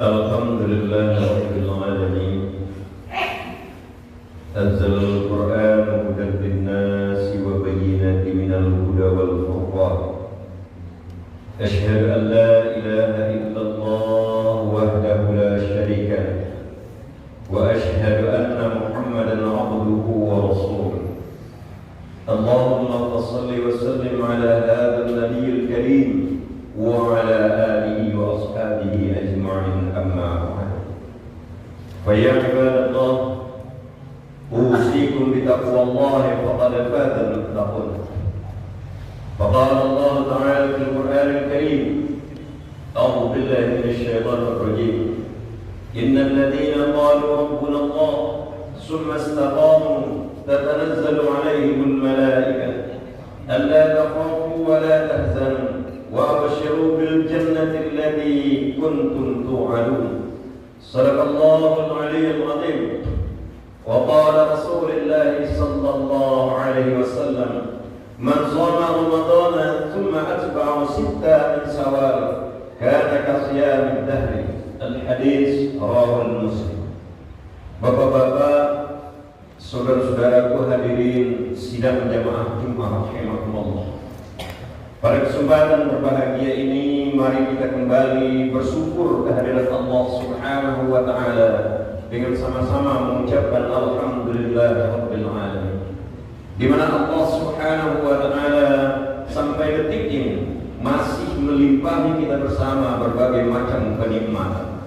Alhamdulillah Rabbil Alamin. Anzal al-Quran hudan lin-nasi wa bayyinatin minal huda wal furqan. Asyhadu an la ilaha illallah wahdahu la syarika lahu wa asyhadu anna Muhammadan abduhu wa rasuluh. Allahumma shalli wa sallim ala hadzal nabiyyil karim wa ala alihi wa ashabihi ajma'in, amma ba'd. Fa ya ibadallah, usikum bi taqwallahi faqad faza al-muttaqun. Faqala Allah ta'ala fil Qur'anil Karim, a'udzu billahi minasy syaithanir rajim. Innal ladzina qalu rabbuna Allah tsumma istaqamu tatanazzalu 'alaihimul malaikatu alla takhafu wa la tahzanu وأبشروا بالجنة التي كنتم توعدون. صدق الله العلي العظيم. وقال رسول الله صلى الله عليه وسلم: من صام رمضان ثم أتبع 6 من شوال كان كصيام الدهر. الحديث رواه Muslim. Bapak-bapak, saudara-saudaraku hadirin sidang jamaah Jumat rahimakumullah. Pada kesempatan berbahagia ini, mari kita kembali bersyukur kehadirat Allah Subhanahu wa Ta'ala dengan sama-sama mengucapkan Alhamdulillah Rabbil Alamin, di mana Allah Subhanahu wa Ta'ala sampai detik ini masih melimpahi kita bersama berbagai macam kenikmatan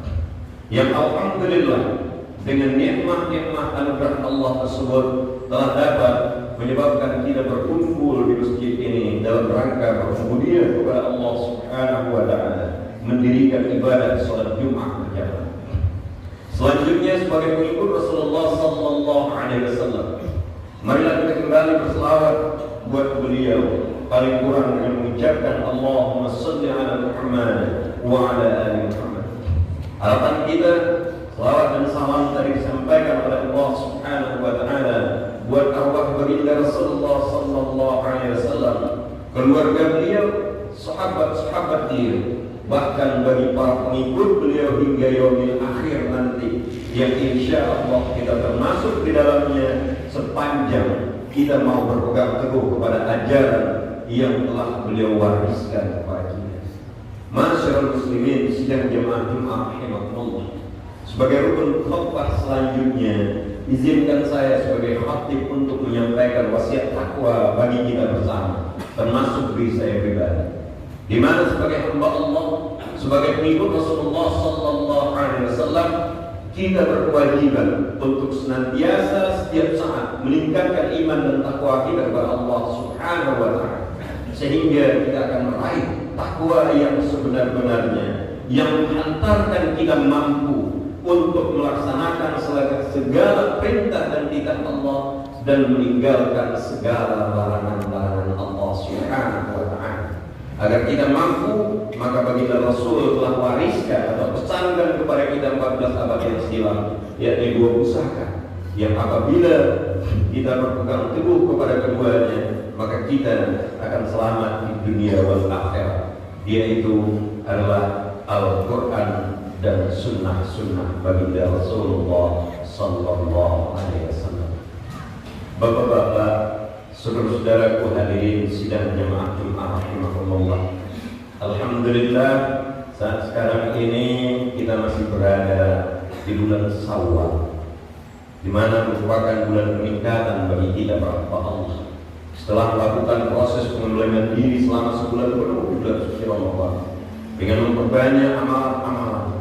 yang alhamdulillah dengan nikmat-nikmat anugerah Allah tersebut telah dapat menyebabkan kita berkumpul di masjid ini dalam rangka berubudiyah kepada Allah Subhanahu wa Ta'ala, mendirikan ibadah salat Jumat berjamaah. Selanjutnya, sebagai pengikut Rasulullah sallallahu alaihi wasallam, marilah kita kembali berselawat buat beliau, paling kurang dengan mengucapkan Allahumma shalli ala Muhammad wa ala ali Muhammad. Harapan kita, selawat dan salam tadi disampaikan oleh Allah Subhanahu wa Ta'ala buat arwah baginda Rasulullah sallallahu alaihi wasallam, keluarga beliau, sahabat-sahabat beliau, bahkan bagi para pengikut beliau hingga yaumil akhir nanti, yang insya Allah kita termasuk di dalamnya sepanjang kita mau berpegang teguh kepada ajaran yang telah beliau wariskan kepada kita. Masyarul muslimin sidang jamaah Jumat rahimakumullah. Sebagai rukun khutbah selanjutnya, izinkan saya sebagai khatib untuk menyampaikan wasiat takwa bagi kita bersama, termasuk diri saya pribadi, di mana sebagai hamba Allah, sebagai pengikut Rasulullah sallallahu alaihi wasallam, kita berkewajiban untuk senantiasa setiap saat meningkatkan iman dan takwa kita kepada Allah Subhanahu wa Ta'ala, sehingga kita akan meraih takwa yang sebenar-benarnya, yang menghantarkan kita mampu untuk melaksanakan segala perintah dan titah Allah dan meninggalkan segala larangan-larangan Allah Subhanahu wa Ta'ala. Agar kita mampu, maka baginda Rasul telah wariskan atau pesankan kepada kita 14 abad yang silam, yakni 2 pusaka yang apabila kita berpegang teguh kepada keduanya, maka kita akan selamat di dunia wal akhirat, yaitu adalah Al-Quran dan sunnah-sunnah baginda Rasulullah sallallahu alaihi wasallam. Bapak-bapak, saudara-saudaraku hadirin sidang jamaah Jumat rahimakumullah. Alhamdulillah, saat sekarang ini kita masih berada di bulan Syawal, di mana merupakan bulan peningkatan bagi kita para hamba Allah. Setelah melakukan proses pengembangan diri selama sebulan penuh di bulan suci Ramadan dengan memperbanyak amalan-amalan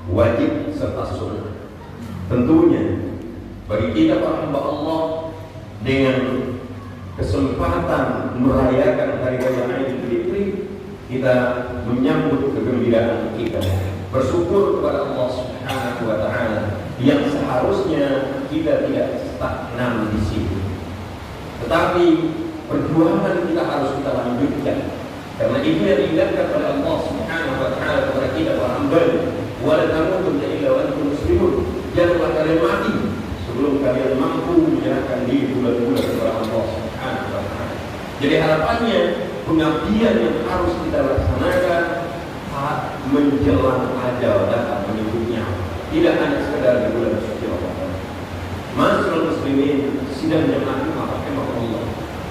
wajib serta sunnah, tentunya bagi kita para hamba Allah dengan kesempatan merayakan hari raya Idul Fitri, kita menyambut kegembiraan kita, bersyukur kepada Allah Subhanahu wa Ta'ala yang seharusnya kita tidak stagnan di sini, tetapi perjuangan kita harus kita lanjutkan, karena itu yang diingatkan oleh Allah Subhanahu wa Ta'ala kepada kita para hamba. Wala tamutunna illa wa antum muslimun. Janganlah kalian mati sebelum kalian mampu menyerahkan diri bulan-bulan kepada Allah Subhanahu wa Ta'ala. Jadi harapannya pengabdian yang harus kita laksanakan saat menjelang ajal datang menyebut tidak hanya sekedar di bulan suci Ramadan. Masyaallah muslimin, sidang jemaah rahimahullah.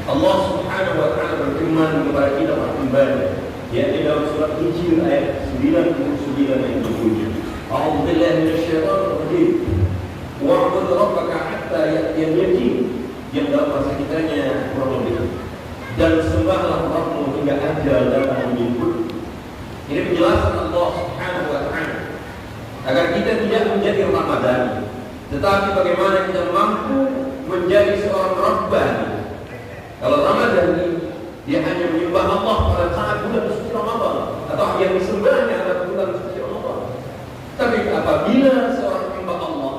Allah Subhanahu wa taala berfirman kepada kita hamba-Nya, yaitu dalam surat Hijr ayat 99 ayat 7. A'udzu billahi minasyaitonir rajim. Wa'bud rabbaka hatta ya'tiyal yaqin. Yang dalam bahasa kitanya kurang lebih. Dan sembahlah Rabbmu hingga ajal datang menjemput. Ini penjelasan Allah Subhanahu wa taala agar kita tidak menjadi Ramadan, tetapi bagaimana kita mampu menjadi seorang Rabbani. Kalau Ramadan ini dia hanya menyembah Allah pada saat bulan suci Ramadan, atau yang disembahnya adalah bulan suci Ramadan. Tapi apabila seorang hamba Allah,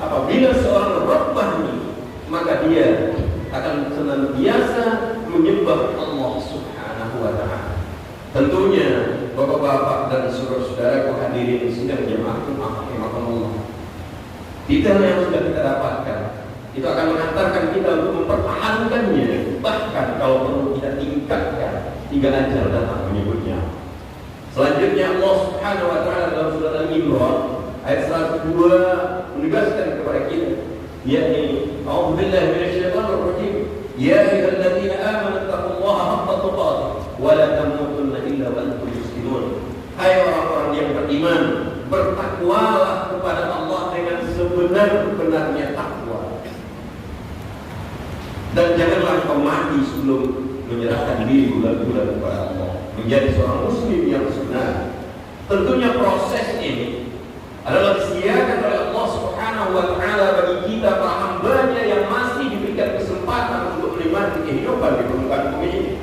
apabila seorang Rabbani, maka dia akan senantiasa menyembah Allah Subhanahu wa taala. Tentunya Bapak-bapak dan saudara-saudaraku hadirin sidang jemaah rahimahullah. Detail yang sudah kita dapatkan itu akan mengantarkan kita untuk mempertahankannya, bahkan kalau perlu kita tingkatkan hingga ajal datang menyebutnya. Selanjutnya Allah Subhanahu wa taala dalam surat Al-Imran ayat 102 menegaskan kepada kita, yakni a'udzu billahi minasyaitonir rajim, ya ayyuhalladzina amanu taqullaha haqqa tuqatih wa la tamutunna illa wa antum muslimun. Hai orang-orang yang beriman, bertakwalah kepada Allah dengan sebenar-benarnya takwa. Dan janganlah kau mati sebelum menyerahkan diri bulan-bulan kepada Allah, menjadi seorang muslim yang sebenar. Tentunya proses ini adalah disediakan oleh Allah Subhanahu wa taala bagi kita para hamba-Nya yang masih diberikan kesempatan untuk menikmati kehidupan di permukaan bumi ini.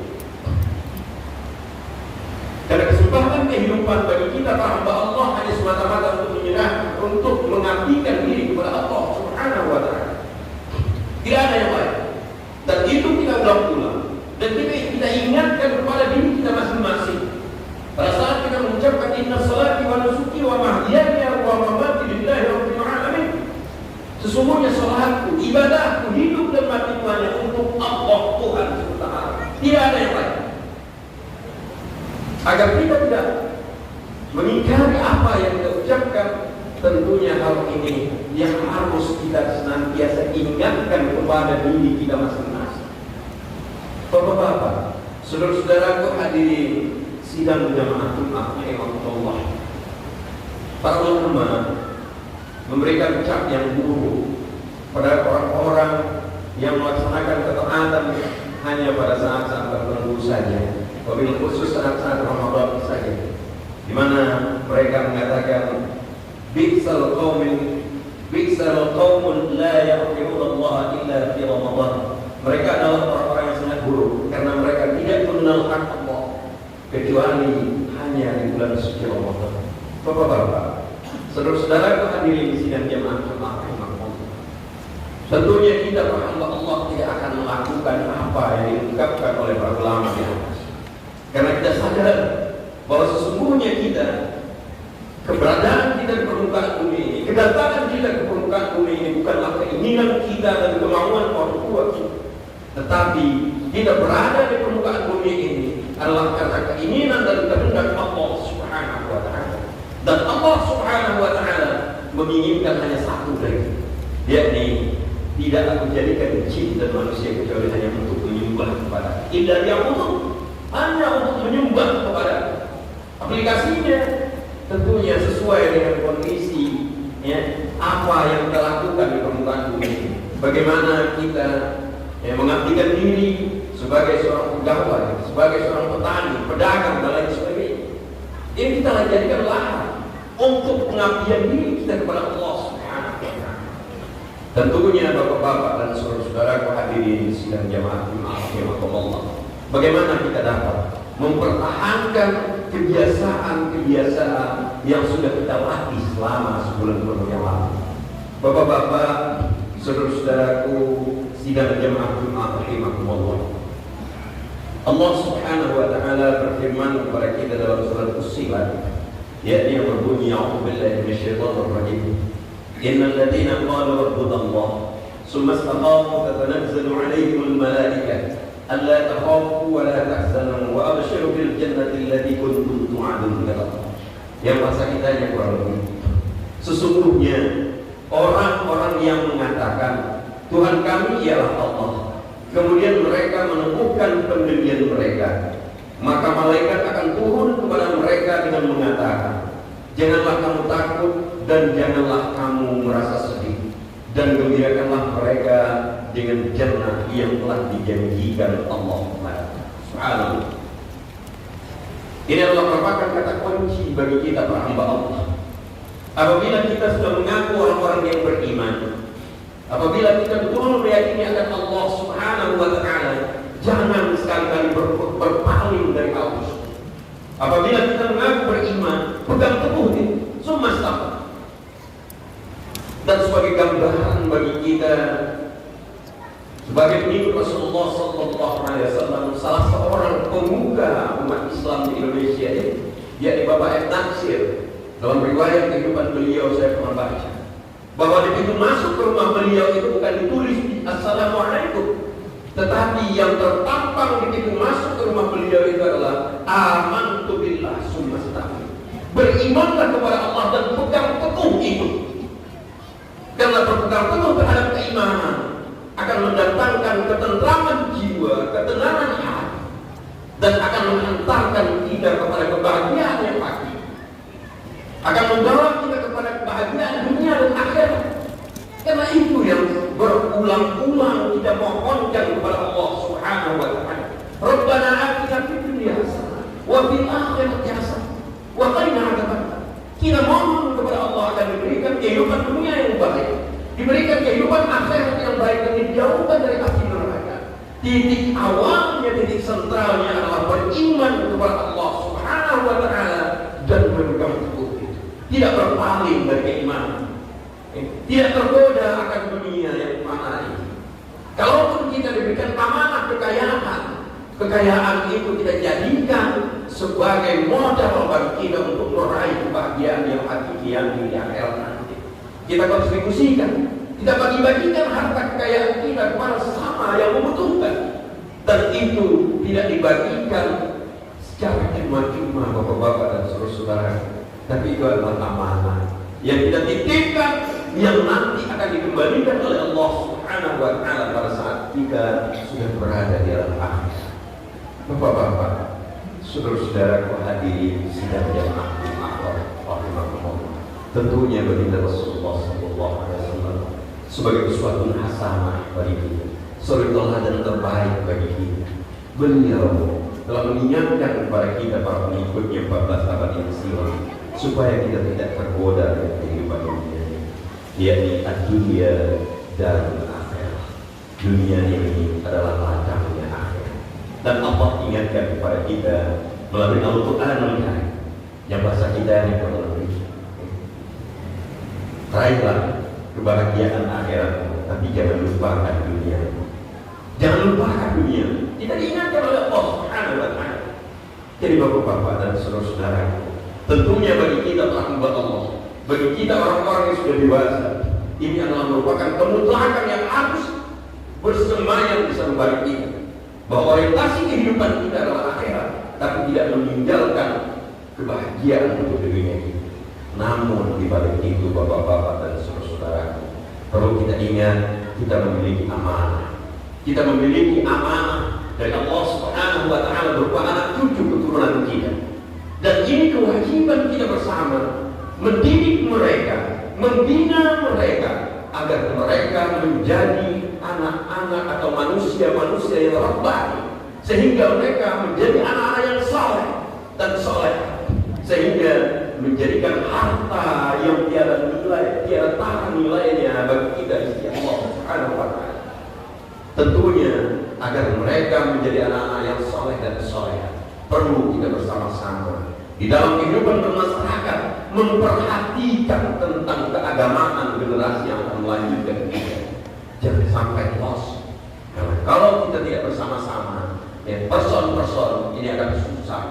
Karena kesempatan kehidupan bagi kita para hamba Allah hanya semata-mata untuk menyerah, untuk mengabdikan diri kepada Allah Subhanahu wa taala. Tidak ada yang lain. Dan itu kita ulang-ulang. Dan kita ingatkan kepada diri kita masing-masing. Pada saat kita mengucapkan inna salati wa nusuki wa mahyaya wa mamati lillahi rabbil alamin. Sesungguhnya salatku, ibadahku, hidup dan matiku hanya untuk Allah Tuhan Subhanahu. Tidak ada yang lain. Agar kita tidak mengingkari apa yang kita ucapkan, tentunya hal ini yang harus kita senantiasa ingatkan kepada diri kita masing-masing. Bapak-bapak, saudara-saudaraku hadirin sidang jamaah Jumat rahimahullah. Para ulama memberikan cap yang buruk pada orang-orang yang melaksanakan ketaatan hanya pada saat-saat tertentu saja, wabil khusus saat-saat Ramadan saja, di mana mereka mengatakan bi'sal qaumun la ya'rifuna Allah illa fi Ramadan. Mereka adalah orang-orang yang sangat buruk karena mereka tidak mengenalkan Allah kecuali hanya di bulan suci Ramadan. Bapak-bapak, saudara-saudaraku hadirin di sidang jamaah rahimahullah. Tentunya kita hamba Allah tidak akan melakukan apa yang diungkapkan oleh para ulama di atas. Karena kita sadar bahwa sesungguhnya kita, keberadaan kita di permukaan bumi ini, kedatangan kita ke permukaan bumi ini bukanlah keinginan kita dan kemauan orang tua kita, tetapi kita berada di permukaan bumi ini adalah karena keinginan dan kehendak Allah Subhanahu wa taala. Dan Allah Subhanahu wa taala menginginkan hanya satu lagi, yakni tidak aku jadikan jin dan manusia kecuali hanya untuk menyembah kepada. Tidak yang hanya untuk menyembah kepada. Aplikasinya tentunya sesuai dengan kondisi apa yang kita lakukan di permukaan bumi. Bagaimana kita mengabdikan diri sebagai seorang pegawai, sebagai seorang petani, pedagang dan lain sebagainya. Ini kita jadikan lahan untuk pengabdian diri kita kepada Allah Subhanahu wa taala. Tentunya bapak-bapak dan saudara-saudaraku hadirin sidang jamaah rahimahullah. Bagaimana kita dapat mempertahankan kebiasaan-kebiasaan yang sudah kita latih selama sebulan penuh yang lalu. Bapak-bapak, saudara-saudaraku sidang jamaah rahimahullah. Allah Subhanahu wa taala berfirman kepada kita dalam surat Fussilat, yakni yang berbunyi a'udzu billahi minasyaitonir rajim. Innal ladzina qalu rabbunallah tsumma istaqamu tatanazzalu 'alaihimul malaikatu alla takhafu wa la tahzanu wa abshiru bil jannati allati kuntum tu'adun. Yang bahasa kitanya kurang lebih, Sesungguhnya orang-orang yang mengatakan Tuhan kami ialah Allah, kemudian mereka menemukan pendirian mereka, maka malaikat akan turun kepada mereka dengan mengatakan, janganlah kamu takut dan janganlah kamu merasa sedih, dan gembirakanlah mereka dengan jannah yang telah dijanjikan Allah. Subhanallah. Ini adalah merupakan kata kunci bagi kita para hamba Allah. Apabila kita sudah mengaku orang-orang yang beriman, apabila kita betul meyakini akan Allah Subhanahu wa Ta'ala, jangan sekali-kali berpaling dari Allah. Apabila kita mengaku beriman, pegang teguh ini, semesta. Dan sebagai gambaran bagi kita, sebagai pengikut Rasulullah Sallallahu Alaihi Wasallam, salah seorang pemuka umat Islam di Indonesia ini, yakni Bapak F. Natsir. Dalam riwayat kehidupan beliau saya pernah baca bahwa di pintu masuk ke rumah beliau itu bukan ditulis Assalamualaikum, tetapi yang terpampang di pintu masuk ke rumah beliau itu adalah amantu billah summa astaqim. Berimanlah kepada Allah dan pegang teguh itu. Karena berpegang teguh terhadap keimanan akan mendatangkan ketentraman jiwa, ketenangan hati, dan akan mengantarkan kita kepada kebahagiaan yang pasti, akan membawa kita kepada kebahagiaan dunia dan akhirat. Karena itu yang berulang-ulang kita mohonkan kepada Allah Subhanahu wa Ta'ala. Rabbana atina fid dunya hasanah wa fil akhirati hasanah wa qina adzabannar. Kita mohon kepada Allah akan diberikan kehidupan dunia yang baik, diberikan kehidupan akhirat yang baik, dan dijauhkan dari api neraka. Titik awalnya, titik sentralnya adalah beriman kepada Allah Subhanahu wa Ta'ala dan berpegang teguh, tidak berpaling dari keimanan, tidak tergoda akan dunia yang mana ini. Kalaupun kita diberikan amanah kekayaan itu kita jadikan sebagai modal bagi kita untuk meraih kebahagiaan yang hakiki yang di akhirat nanti. Kita kontribusikan, kita bagi-bagikan harta kekayaan kita kepada sesama yang membutuhkan, dan itu tidak dibagikan secara cuma-cuma bapak-bapak dan saudara-saudara, tapi itu adalah amanah yang kita titipkan, yang nanti akan dikembalikan oleh Allah Subhanahu wa Ta'ala pada saat kita sudah berada di alam akhir. Bapak-bapak, saudara-saudaraku hadirin sidang jamaah rahimahumullah, tentunya baginda Rasulullah Sallallahu Alaihi Wasallam sebagai uswatun hasanah bagi kita, suri teladan terbaik bagi kita. Beliau telah mengingatkan kepada kita para pengikutnya 14 abad yang silam supaya kita tidak tergoda dengan kehidupan dunia, yakni dunia dan akhirat. Dunia ini adalah ladangnya akhirat, dan Allah ingatkan kepada kita melalui Al-Quran yang bahasa kita yang berlebih. Raihlah kebahagiaan akhirat, tapi jangan lupakan dunia. Jangan lupakan dunia. Kita diingatkan oleh Allah Subhanahu wa Ta'ala. Jadi bapak-bapak dan saudara-saudara, tentunya bagi kita hamba Allah, bagi kita orang-orang yang sudah dewasa, ini adalah merupakan kemutlakan yang harus bersemayam di saluran kita, bahwa orientasi kehidupan kita adalah akhirat, tapi tidak meninggalkan kebahagiaan untuk dunia ini. Namun di balik itu bapak-bapak dan saudara-saudara, perlu kita ingat kita memiliki amanah. Kita memiliki amanah dari Allah Subhanahu wa Ta'ala berupa anak cucu keturunan kita. Dan ini kewajiban kita bersama, mendidik mereka, membina mereka agar mereka menjadi anak-anak atau manusia-manusia yang rabbani, sehingga mereka menjadi anak-anak yang saleh dan soleh, sehingga menjadikan harta yang tiada nilai, tiada tahan nilainya bagi kita di sisi Allah Subhanahu wa Ta'ala. Tentunya agar mereka menjadi anak-anak yang soleh dan soleh, perlu kita bersama-sama di dalam kehidupan bermasyarakat memperhatikan tentang keagamaan generasi yang akan melanjutkan kita. Jangan sampai lost. Karena kalau kita tidak bersama-sama, ya, person ini akan susah,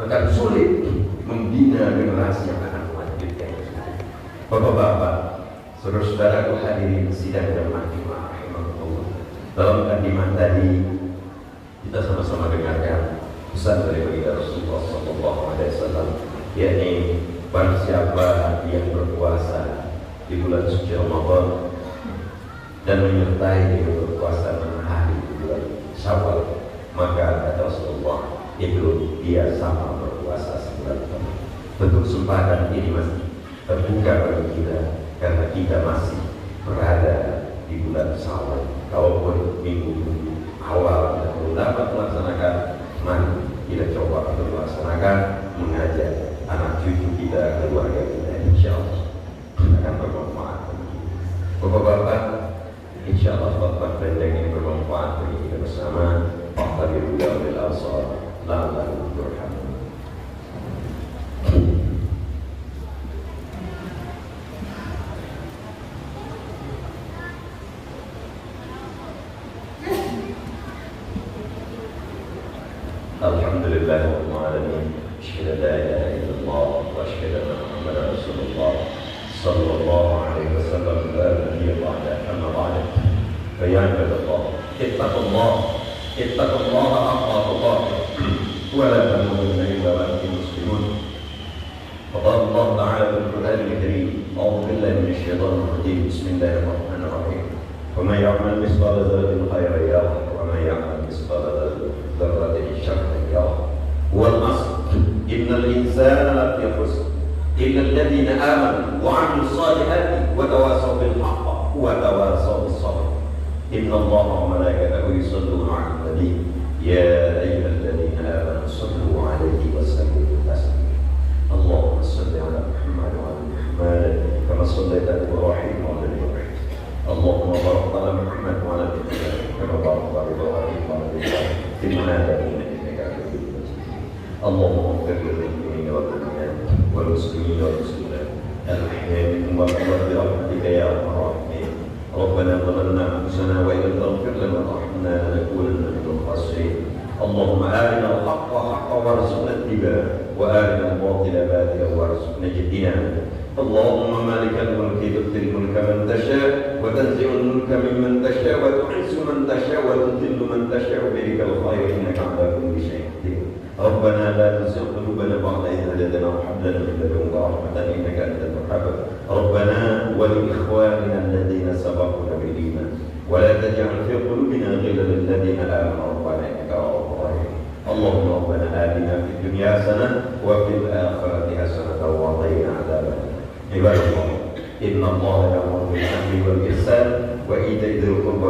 akan sulit membina generasi yang akan melanjutkan. Bapak-bapak, saudara-saudaraku hadirin sidang jamaah rahimahumullah. Dalam kandungan tadi kita sama-sama dengarkan pesan dari baginda Rasulullah Sallallahu Alaihi Wasallam, yakni barang siapa yang berpuasa di bulan suci Ramadan dan menyertai berpuasa 6 hari di bulan Syawal, maka kata Rasulullah itu dia sama berpuasa sebulan penuh. Bentuk kesempatan ini masih terbuka bagi kita karena kita masih berada di bulan Syawal. Kalaupun minggu awal kita belum dapat melaksanakan, mari kita coba untuk melaksanakan, mengajak anak cucu kita, keluarga kita, insya Allah akan bermanfaat bagi kita. Bapak-bapak, insya Allah khutbah pendek ini bermanfaat bagi kita bersama. Faqtabiru ya ulil absar la'allakum turhamun. Alhamdulillah rabbil alamin. Asyhadu an la ilaha illallah wa asyhadu anna Muhammadar Rasulullah sallallahu alaihi wasallam la nabiyya ba'da. Amma ba'd. Fa ya ibadallah, ittaqullaha haqqa tuqatih wa la tamutunna illa wa antum muslimun. Qala Allah ta'ala fil Qur'anil Karim, a'udzu billahi minasy syaithanir rajim. Bismillahirrahmanirrahim. Wa may ya'mal mithqala dzarratin khairan yarah wa may ya'mal mithqala dzarratin syarran yarah. Wal 'asr innal insana lafi khusr illa alladhina amanu wa 'amilus salihati wa tawasaw bil haqqi wa tawasaw bis sabr. Inna Allaha wa malaikatahu yusholluna 'alan nabi ya ayyuhalladhina amanu shallu 'alaihi wa sallimu taslima. Allahumma shalli 'ala Muhammad wa 'ala Muhammad kama shallaita 'ala Ibrahim wa 'ala Ibrahim. Allahumma barik 'ala Muhammad wa 'ala Muhammad kama barakta 'ala Ibrahim wa 'ala Ibrahim fil 'alamin innaka Hamidum Majid. Allahumma ighfir lil mu'minina wal mu'minat wal muslimina wal muslimat al-ahya'i minhum wal amwat bi rahmatika ya arhamar rahimin. Rabbana zalamna anfusana wa illam taghfir lana wa tarhamna lanakunanna minal khasirin. Allahumma arina al-haqqa haqqan warzuqna ittiba'ahu wa arina al-batila batilan warzuqna ijtinabah. اللهم مالك الملك تؤتي الملك من تشاء وتنزع الملك ممن تشاء وتعز من تشاء وتذل من تشاء بيدك الخير انك على كل شيء قدير. ربنا لا تزغ قلوبنا بعد إذ هديتنا وهب لنا من لدنك رحمة انك انت الوهاب. ربنا ولاخواننا الذين سبقونا بالايمان ولا تجعل في قلوبنا غلا للذين امنوا ربنا انك رؤوف رحيم. اللهم ربنا آتنا في الدنيا حسنة وفي الآخرة حسنة وقنا عذاب النار. عباد الله إن الله يأمر بالعدل والإحسان وإيتاء ذي القربى